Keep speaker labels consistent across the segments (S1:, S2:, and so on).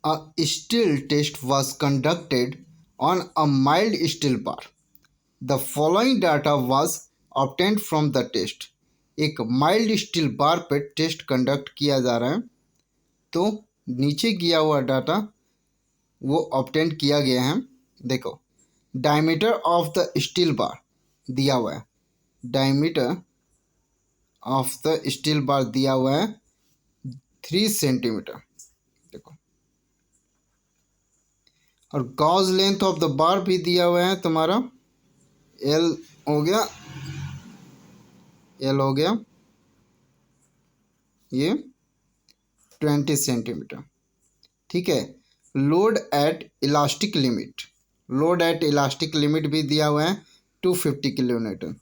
S1: A steel test was conducted on a mild steel bar. The following data was obtained from the test. एक mild steel bar पे test conduct किया जा रहा है, तो नीचे दिया हुआ डाटा वो ऑब्टेन किया गया है। देखो, diameter of the steel bar दिया हुआ है, diameter of the steel bar दिया हुआ है 3 सेंटीमीटर। देखो, और gauge length of the bar भी दिया हुआ है तुम्हारा, एल हो गया, एल हो गया ये 20 सेंटीमीटर। ठीक है। Load at elastic limit, load at elastic limit भी दिया हुआ है 250 किलो न्यूटन,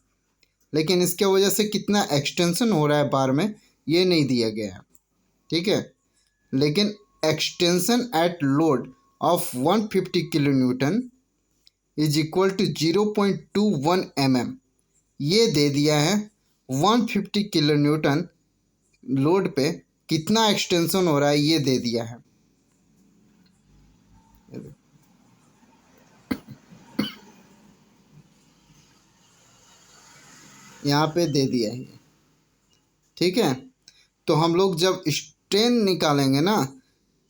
S1: लेकिन इसके वजह से कितना एक्सटेंशन हो रहा है बार में ये नहीं दिया गया है। ठीक है, लेकिन extension at load of 150 kilo newton is equal to 0.21 mm ये दे दिया है। 150 किलो न्यूटन लोड पे कितना एक्सटेंशन हो रहा है ये दे दिया है। यहाँ पे दे दिया है। ठीक है, तो हम लोग जब स्ट्रेन निकालेंगे ना,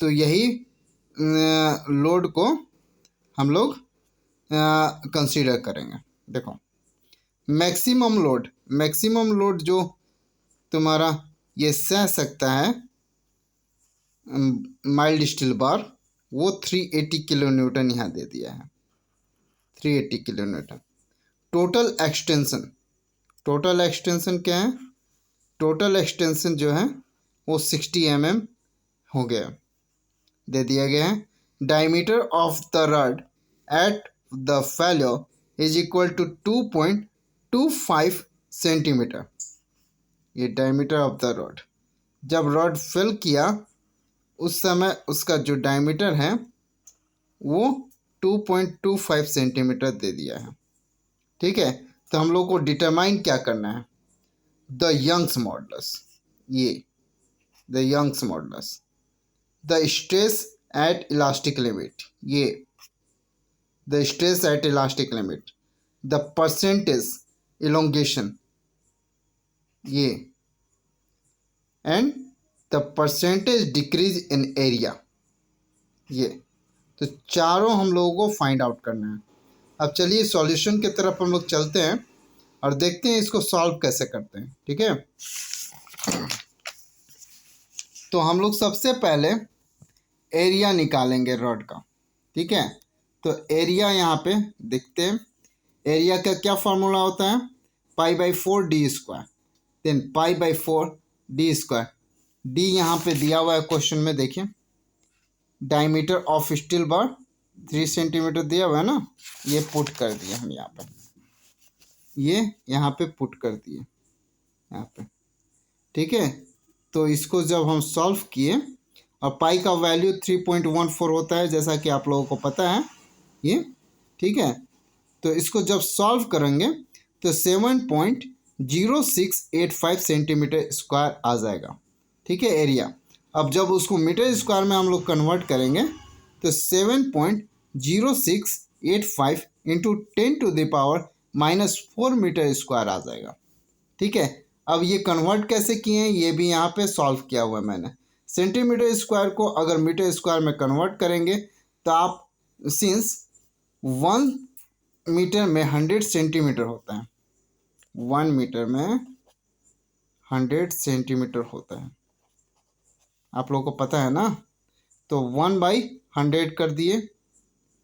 S1: तो यही लोड को हम लोग कंसीडर करेंगे। देखो, मैक्सिमम लोड, मैक्सिमम लोड जो तुम्हारा ये सह सकता है माइल्ड स्टील बार, वो 380 किलो न्यूटन यहाँ दे दिया है, 380 kilo Newton. Total extension, total extension क्या है? टोटल एक्सटेंशन जो है वो 60 mm हो गया, दे दिया गया है। Diameter of the rod at the failure is equal to 2.25 centimetre. ये डायमीटर ऑफ द रड, जब रड फेल किया उस समय उसका जो डायमीटर है वो 2.25 सेंटीमीटर दे दिया है। ठीक है, तो हम लोग को डिटरमाइन क्या करना है? द यंग्स मॉडुलस, ये the Young's modulus, the stress at elastic limit, ये the stress at elastic limit, the percentage elongation, ये and the percentage decrease in area, ये। तो चारों हम लोगों को फाइंड आउट करना है। अब चलिए सॉल्यूशन की तरफ हम लोग चलते हैं और देखते हैं इसको सॉल्व कैसे करते हैं। ठीक है, तो हम लोग सबसे पहले एरिया निकालेंगे रॉड का। ठीक है, तो एरिया यहाँ पे देखते हैं। एरिया का क्या फार्मूला होता है? π/4 d square, then π/4 d square. D यहाँ पे दिया हुआ है क्वेश्चन में, देखिए diameter of steel bar 3 centimetre दिया हुआ है ना, ये पुट कर दिए हम यहाँ पे, ये यहाँ पे पुट कर दिए यहाँ पे। ठीक है, तो इसको जब हम सॉल्व किए, और पाई का वैल्यू 3.14 होता है जैसा कि आप लोगों को पता है ये। ठीक है, तो इसको जब सॉल्व करेंगे तो 7.0685 सेंटीमीटर स्क्वायर आ जाएगा। ठीक है, एरिया। अब जब उसको मीटर स्क्वायर में हम लोग कन्वर्ट करेंगे तो 7.0685 इंटू 10⁻⁻4 मीटर स्क्वायर आ जाएगा। ठीक है, अब ये कन्वर्ट कैसे किए हैं ये भी यहाँ पे सॉल्व किया हुआ है मैंने। सेंटीमीटर स्क्वायर को अगर मीटर स्क्वायर में कन्वर्ट करेंगे तो आप, सिंस 1 मीटर में 100 सेंटीमीटर होता है, 1 मीटर में 100 सेंटीमीटर होता है, आप लोगों को पता है ना। तो 1/100 कर दिए।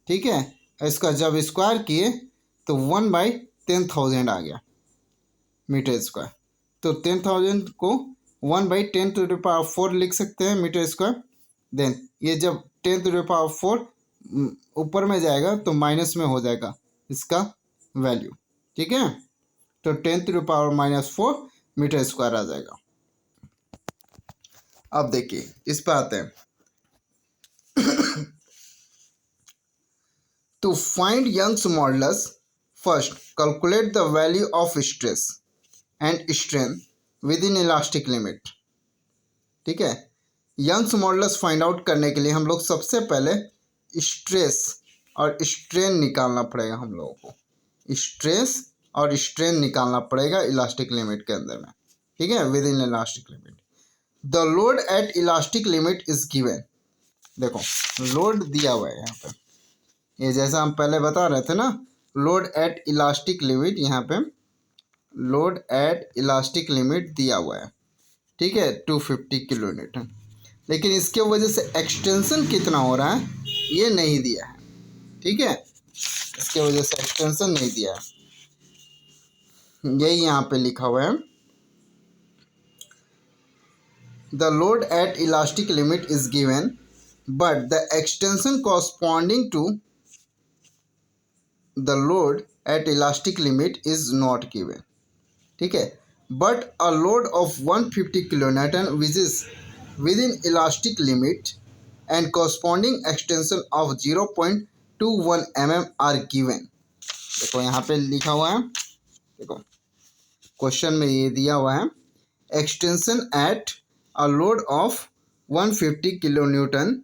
S1: ठीक है, इसका जब स्क्वायर किए तो 1/10,000 आ गया मीटर स्क्वायर। तो 10,000 को 1/10⁴ लिख सकते हैं मीटर स्क्वायर। देन ये जब 10⁴ ऊपर में जाएगा तो माइनस में हो जाएगा इसका वैल्यू। ठीक है, तो 10⁻⁻4 मीटर स्क्वायर आ जाएगा। अब देखिए इस पर आते हैं। To find Young's modulus, first calculate the value of stress and strain within elastic limit. ठीक है, यंग्स मॉडुलस फाइंड आउट करने के लिए हम लोग सबसे पहले स्ट्रेस और स्ट्रेन निकालना पड़ेगा हम लोगों को। स्ट्रेस और स्ट्रेन निकालना पड़ेगा इलास्टिक लिमिट के अंदर में, ठीक है, with in elastic limit. The load at elastic limit is given. देखो लोड दिया हुआ है यहाँ पे, ये जैसा हम पहले बता रहे थे ना, लोड एट इलास्टिक लिमिट, यहाँ पे लोड एट इलास्टिक लिमिट दिया हुआ है, ठीक है, 250 किलो न्यूटन। लेकिन इसके वजह से एक्सटेंशन कितना हो रहा है ये नहीं दिया है, ठीक है, इसके वजह से एक्सटेंशन नहीं दिया है, यही यहाँ पे लिखा हुआ है। The load at elastic limit is given but the extension corresponding to the load at elastic limit is not given, ठीक है, but a load of 150 kilo newton which is within elastic limit and corresponding extension of 0.21 mm are given. देखो यहाँ पे लिखा हुआ है, देखो question में ये दिया हुआ है, extension at a load of 150 kilo newton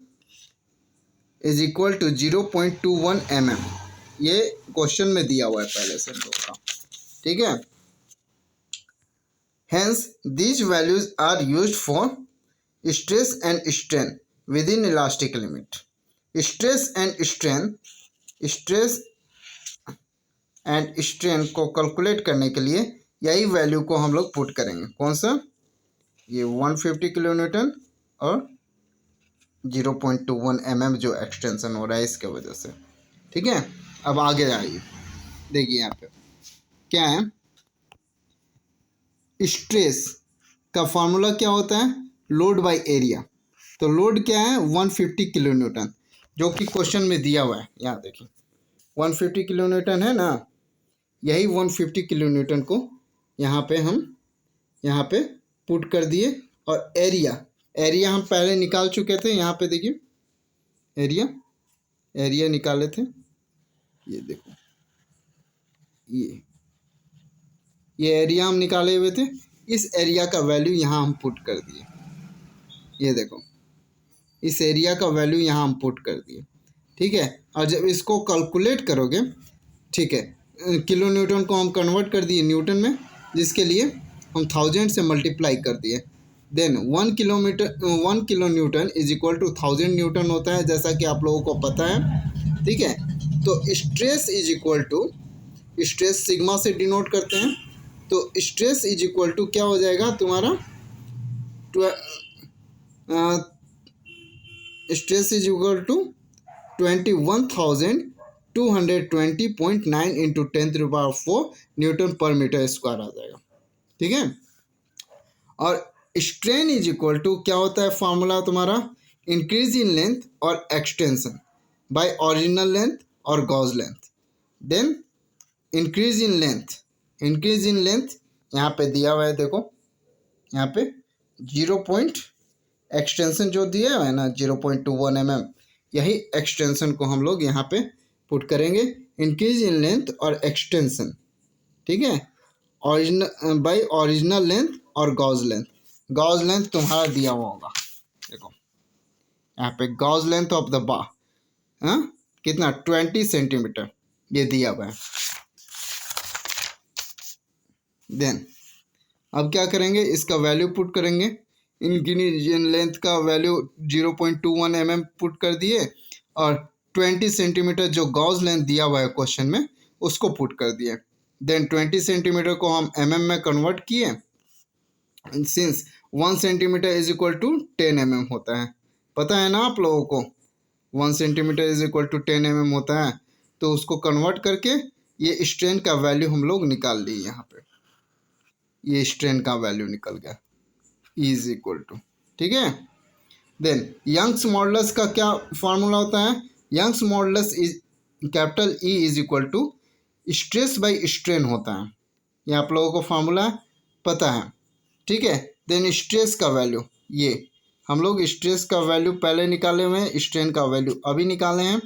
S1: is equal to 0.21 mm, ये क्वेश्चन में दिया हुआ है पहले से हम लोग का, ठीक है। Hence these values are used for stress and strain within elastic limit. Stress and strain को कैलकुलेट करने के लिए यही वैल्यू को हम लोग पुट करेंगे। कौन सा? ये 150 किलो न्यूटन और 0.21 mm जो एक्सटेंशन हो रहा है इसके वजह से, ठीक है। अब आगे आइए, देखिए यहाँ पे क्या है, स्ट्रेस का फार्मूला क्या होता है, लोड बाय एरिया। तो लोड क्या है 150 किलो न्यूटन, जो कि क्वेश्चन में दिया हुआ है, यहाँ देखिए 150 किलो न्यूटन है ना, यही 150 किलो न्यूटन को यहाँ पे हम यहाँ पे पुट कर दिए। और एरिया हम पहले निकाल चुके थे, यहाँ पे देखिए एरिया निकाले थे, ये देखो ये एरिया हम निकाले हुए थे, इस एरिया का वैल्यू यहाँ हम पुट कर दिए, ये देखो इस एरिया का वैल्यू यहाँ हम पुट कर दिए, ठीक है। और जब इसको कैलकुलेट करोगे, ठीक है, किलो न्यूटन को हम कन्वर्ट कर दिए न्यूटन में, जिसके लिए हम 1000 से मल्टीप्लाई कर दिए। Then 1 kilo newton is equal to 1000 newton होता है, जैसा कि आप लोगों को पता है, ठीक है। तो stress is equal to, stress sigma से डिनोट करते हैं, तो स्ट्रेस इज इक्वल टू क्या हो जाएगा तुम्हारा, stress is equal to 21,220.9 into 10⁴ newton per metre square आ जाएगा, ठीक है। और स्ट्रेन इज इक्वल टू क्या होता है फार्मूला तुम्हारा, इंक्रीज इन लेंथ और एक्सटेंशन बाय ओरिजिनल लेंथ और gauge length. Then increase in length यहाँ पे दिया हुआ है, देखो यहाँ पे 0 पॉइंट एक्सटेंशन जो दिया हुआ है ना 0.21 mm, यही एक्सटेंशन को हम लोग यहाँ पे पुट करेंगे, इंक्रीज इन लेंथ और एक्सटेंशन, ठीक है, बाय ओरिजिनल लेंथ और गॉज लेंथ तुम्हारा दिया हुआ होगा, देखो यहाँ पे gauge length of the bar, हाँ कितना 20 सेंटीमीटर ये दिया हुआ है। देन अब क्या करेंगे, इसका वैल्यू पुट करेंगे, इंक्रीज इन लेंथ का वैल्यू 0.21 mm पुट कर दिए, और 20 सेंटीमीटर जो गॉज लेंथ दिया हुआ है क्वेश्चन में उसको पुट कर दिए। देन 20 सेंटीमीटर को हम mm में कन्वर्ट किए, since 1 centimetre is equal to 10 mm होता है, पता है ना आप लोगों को 1 centimetre is equal to 10 mm होता है, तो उसको कन्वर्ट करके ये स्ट्रेन का वैल्यू हम लोग निकाल लिए, यहाँ पे ये स्ट्रेन का वैल्यू निकल गया, इज इक्वल टू, ठीक है। देन यंग्स मॉडुलस का क्या फार्मूला होता है, Young's modulus is capital E is equal to stress by strain होता है, ये आप लोगों को फार्मूला पता है, ठीक है। देन स्ट्रेस का वैल्यू, ये हम लोग स्ट्रेस का वैल्यू पहले निकाले हुए हैं, स्ट्रेन का वैल्यू अभी निकाले हैं।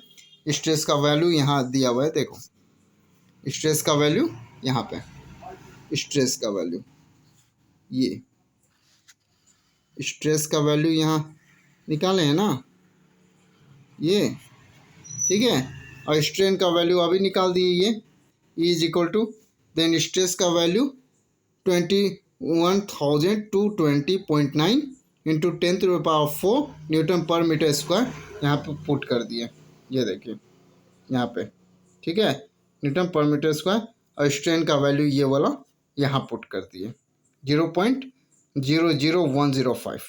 S1: स्ट्रेस का वैल्यू यहाँ दिया हुआ है, देखो स्ट्रेस का वैल्यू यहाँ पे, स्ट्रेस का वैल्यू, ये स्ट्रेस का वैल्यू यहाँ निकाले हैं ना ये, ठीक है। और स्ट्रेन का वैल्यू अभी निकाल दिए ये, E is equal to, then stress का value 21,220.9 into 10⁴ newton per metre square यहाँ पे पुट कर दिए, ये देखिए यहाँ पे, ठीक है, न्यूटन पर मीटर स्क्वायर। और स्ट्रेन का वैल्यू ये वाला यहाँ पुट कर दिए 0.00105।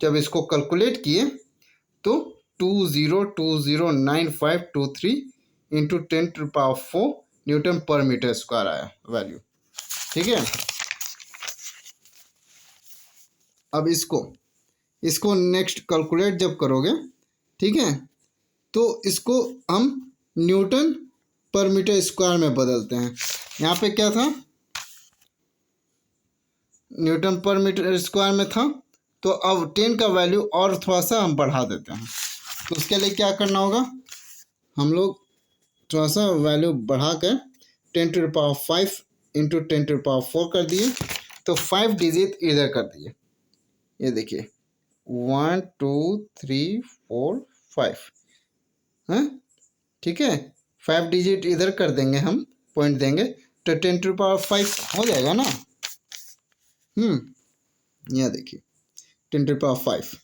S1: जब इसको कैलकुलेट किए तो 20209523 into 10⁴ newton per metre square आया वैल्यू, ठीक है। अब इसको नेक्स्ट कैलकुलेट जब करोगे, ठीक है, तो इसको हम न्यूटन पर मीटर स्क्वायर में बदलते हैं। यहाँ पे क्या था, न्यूटन पर मीटर स्क्वायर में था, तो अब 10 का वैल्यू और थोड़ा सा हम बढ़ा देते हैं। तो उसके लिए क्या करना होगा, हम लोग थोड़ा सा वैल्यू बढ़ा कर 10⁵ इंटू 10⁴ कर दिए, तो 5 डिजिट इधर कर दिए, ये देखिए 1 2 3 4 5, हैं, ठीक है। 5 डिजिट इधर कर देंगे, हम पॉइंट देंगे तो 10⁵ हो जाएगा ना। यह देखिए 10⁵,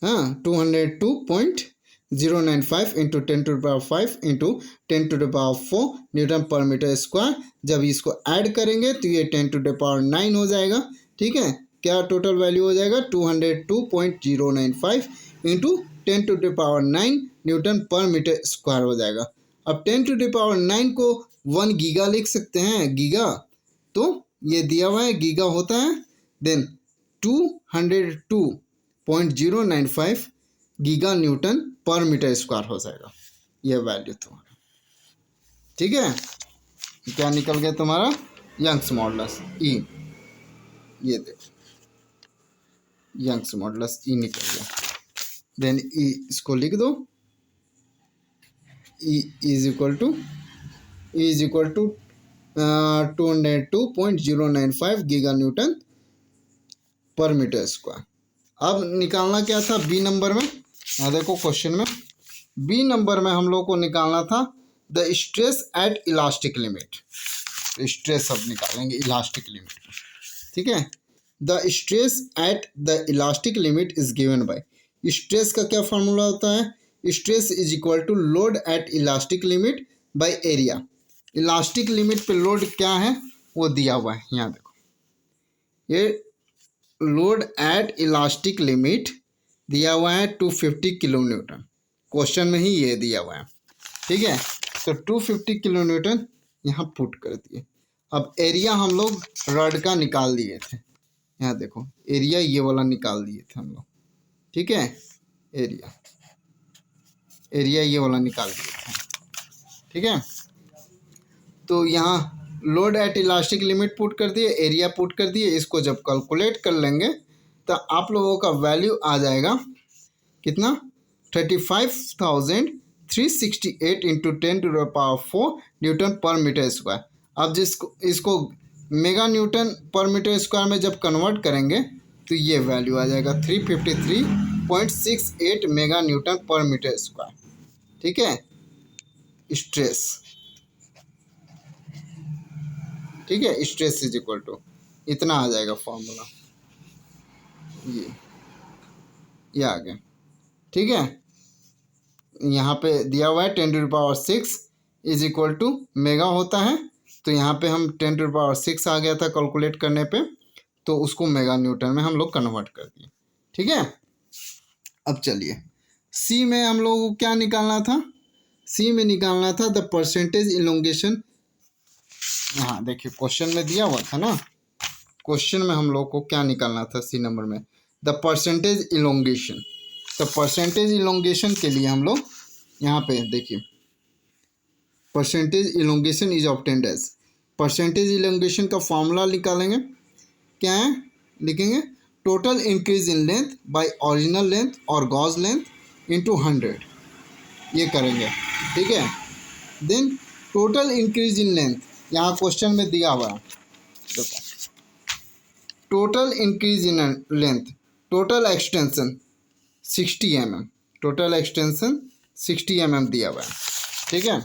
S1: हाँ 202.095 into 10⁵ into 10⁴ newton per metre square. जब इसको ऐड करेंगे तो ये 10⁹ हो जाएगा, ठीक है। क्या टोटल वैल्यू हो जाएगा, 202.095 into 10⁹ Newton per metre square हो जाएगा। अब 10⁹ को 1 गीगा लिख सकते हैं, गीगा, तो ये दिया हुआ है गीगा होता है, then 202.095 giga newton per metre square हो जाएगा ये वैल्यू तुम्हारा, ठीक है। क्या निकल गया तुम्हारा, यंग्स मॉडुलस ई, ये देखो यंग्स मॉडुलस ई निकल गया। देन ई इसको लिख दो, E is equal to 202.095 giga newton per metre square. अब निकालना क्या था बी नंबर में, यहाँ देखो क्वेश्चन में बी नंबर में हम लोग को निकालना था the stress at elastic limit. Stress अब निकालेंगे इलास्टिक लिमिट, ठीक है। The stress at the elastic limit is given by, stress का क्या फार्मूला होता है, stress is equal to load at elastic limit by area. Elastic limit पे load क्या है वो दिया हुआ है, यहाँ देखो ये लोड एट इलास्टिक लिमिट दिया हुआ है 250 किलो न्यूटन, क्वेश्चन में ही ये दिया हुआ है, ठीक है। तो 250 किलो न्यूटन यहाँ पुट कर दिए। अब एरिया हम लोग रड का निकाल दिए थे, यहाँ देखो एरिया ये वाला निकाल दिए थे हम लोग, ठीक है। एरिया ये वाला निकाल दिए थे, ठीक है। तो यहाँ load at elastic limit put कर दिए, एरिया पुट कर दिए। इसको जब कैलकुलेट कर लेंगे तो आप लोगों का वैल्यू आ जाएगा कितना, 35,368 into 10⁴ newton per metre square. अब इसको mega newton per metre square में जब कन्वर्ट करेंगे तो ये वैल्यू आ जाएगा 353.68 mega newton per metre square, ठीक है। स्ट्रेस, ठीक है, स्ट्रेस इज इक्वल टू इतना आ जाएगा फॉर्मूला, ये आ गया, ठीक है। यहाँ पे दिया हुआ है 10⁶ इज इक्वल टू मेगा होता है, तो यहाँ पे हम 10⁶ आ गया था कैलकुलेट करने पे, तो उसको मेगा न्यूटन में हम लोग कन्वर्ट कर दिए, ठीक है। अब चलिए सी में हम लोग को क्या निकालना था, सी में निकालना था द परसेंटेज इलोंगेशन। हाँ देखिए क्वेश्चन में दिया हुआ था ना, क्वेश्चन में हम लोग को क्या निकालना था सी नंबर में, द परसेंटेज इलोंगेशन। तो परसेंटेज इलोंगेशन के लिए हम लोग यहाँ पे देखिए percentage elongation is obtained as, percentage elongation का फॉर्मूला निकालेंगे, क्या है लिखेंगे, total increase in length by original length और गॉज लेंथ इंटू 100, ये करेंगे, ठीक है। Then total increase in length, यहाँ क्वेश्चन में दिया हुआ है देखो, total increase in length, total extension 60 mm, total extension 60 mm दिया हुआ है, ठीक है।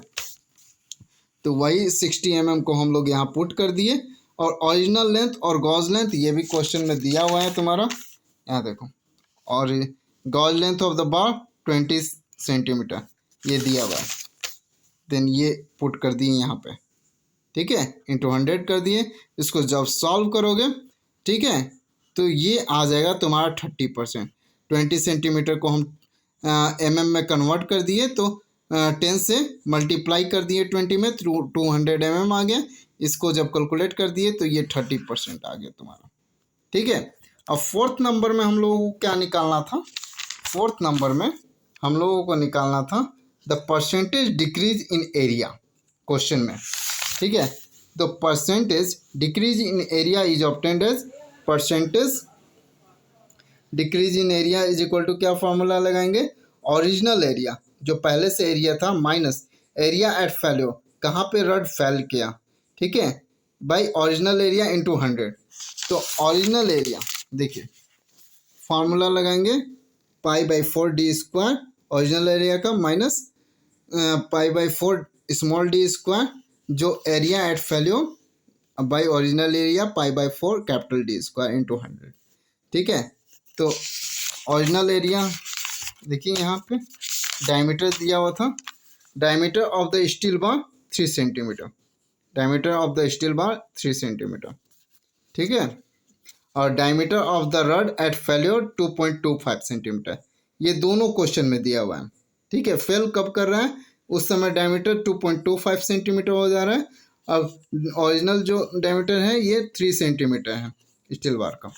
S1: तो वही 60 mm को हम लोग यहाँ पुट कर दिए, और ओरिजिनल लेंथ और गॉज लेंथ ये भी क्वेश्चन में दिया हुआ है तुम्हारा, यहाँ देखो, और gauge length of the bar 20 centimetre ये दिया हुआ है। देन ये पुट कर दिए यहाँ पे, ठीक है, इंटू 100 कर दिए। इसको जब सॉल्व करोगे, ठीक है, तो ये आ जाएगा तुम्हारा 30%। 20 सेंटीमीटर को हम mm में कन्वर्ट कर दिए, तो 10 से मल्टीप्लाई कर दिए 20 में, 200 mm आ गया। इसको जब कैलकुलेट कर दिए तो ये 30% आ गया तुम्हारा, ठीक है। अब फोर्थ नंबर में हम लोगों को क्या निकालना था? फोर्थ नंबर में हम लोगों को निकालना था the percentage decrease in area, question में, ठीक है। तो percentage decrease in area is obtained as percentage decrease in area is equal to क्या फॉर्मूला लगाएंगे? ओरिजिनल एरिया जो पहले से एरिया था माइनस एरिया एट फेल्योर, कहाँ पे रड फेल किया, ठीक है, बाई ओरिजिनल एरिया इंटू 100। तो ओरिजिनल एरिया देखिए फार्मूला लगाएंगे π/4d² ओरिजिनल एरिया का, माइनस π/4 स्मॉल डी स्क्वायर जो area at failure by original area π/4 capital D square into 100, ठीक है। तो ओरिजिनल एरिया देखिए यहाँ पे डायमीटर दिया हुआ था, diameter of the steel bar 3 centimetre, diameter of the steel bar 3 centimetre, ठीक है। और diameter of the rod at failure 2.25 centimetre, ये दोनों क्वेश्चन में दिया हुआ है, ठीक है। फेल कब कर रहा है? उस समय डायमीटर 2.25 सेंटीमीटर हो जा रहा है, अब ओरिजिनल जो डायमीटर है ये 3 सेंटीमीटर है स्टील बार का।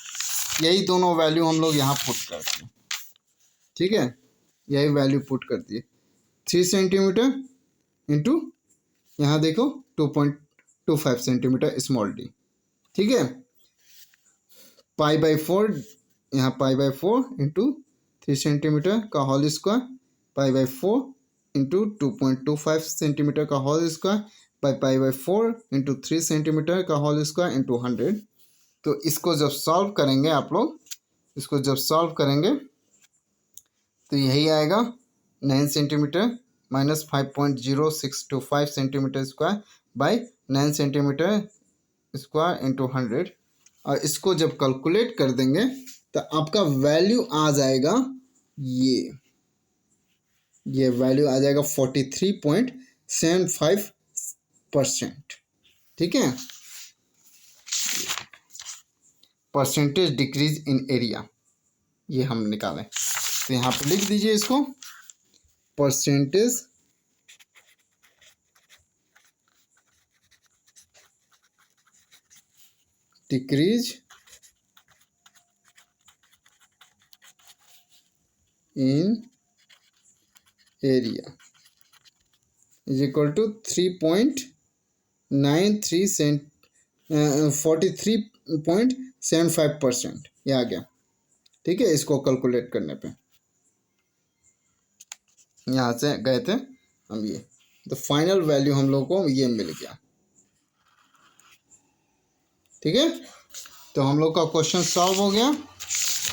S1: यही दोनों वैल्यू हम लोग यहाँ पुट करते हैं, ठीक है, यही वैल्यू पुट कर दिए 3 सेंटीमीटर इंटू यहाँ देखो 2.25 सेंटीमीटर स्मॉल डी, ठीक है। π/4 यहाँ π/4 इंटू 3 सेंटीमीटर का होल स्क्वायर, π/4 इंटू 2.25 सेंटीमीटर का whole square by π/4 into 3 centimetre का होल स्क्वायर इंटू 100। तो इसको जब सॉल्व करेंगे आप लोग, इसको जब सॉल्व करेंगे तो यही आएगा 9 centimetre minus 5.0625 centimetre square by 9 centimetre square into 100। और इसको जब कैलकुलेट कर देंगे तो आपका वैल्यू आ जाएगा, ये वैल्यू आ जाएगा 43.75%, ठीक है। परसेंटेज डिक्रीज इन एरिया ये हम निकालें, तो यहाँ पे लिख दीजिए इसको, percentage decrease in area is equal to 3.93 43.75% ये आ गया, ठीक है। इसको कैलकुलेट करने पे यहाँ से गए थे हम, ये तो फाइनल वैल्यू हम लोग को ये मिल गया, ठीक है। तो हम लोग का क्वेश्चन सॉल्व हो गया,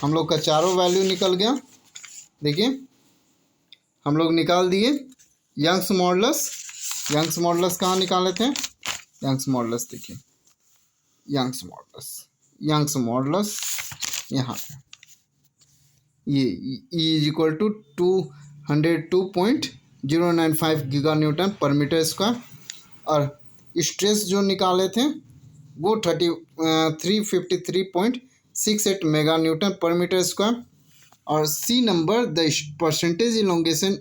S1: हम लोग का चारों वैल्यू निकल गया। देखिए हम लोग निकाल दिए यंग्स मॉडुलस। यंग्स मॉडुलस कहाँ निकाले थे? यंग्स मॉडुलस देखिए, यंग्स मॉडुलस यहाँ पे ये is equal to 202.095 giga newton per metre square, और स्ट्रेस जो निकाले थे वो 353.68 mega newton per metre square. और C number the percentage elongation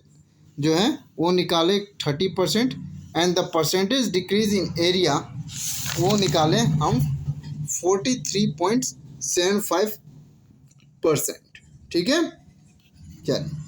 S1: जो है वो निकाले 30%, and the percentage decrease in area वो निकाले हम 43.75%, ठीक है। चलिए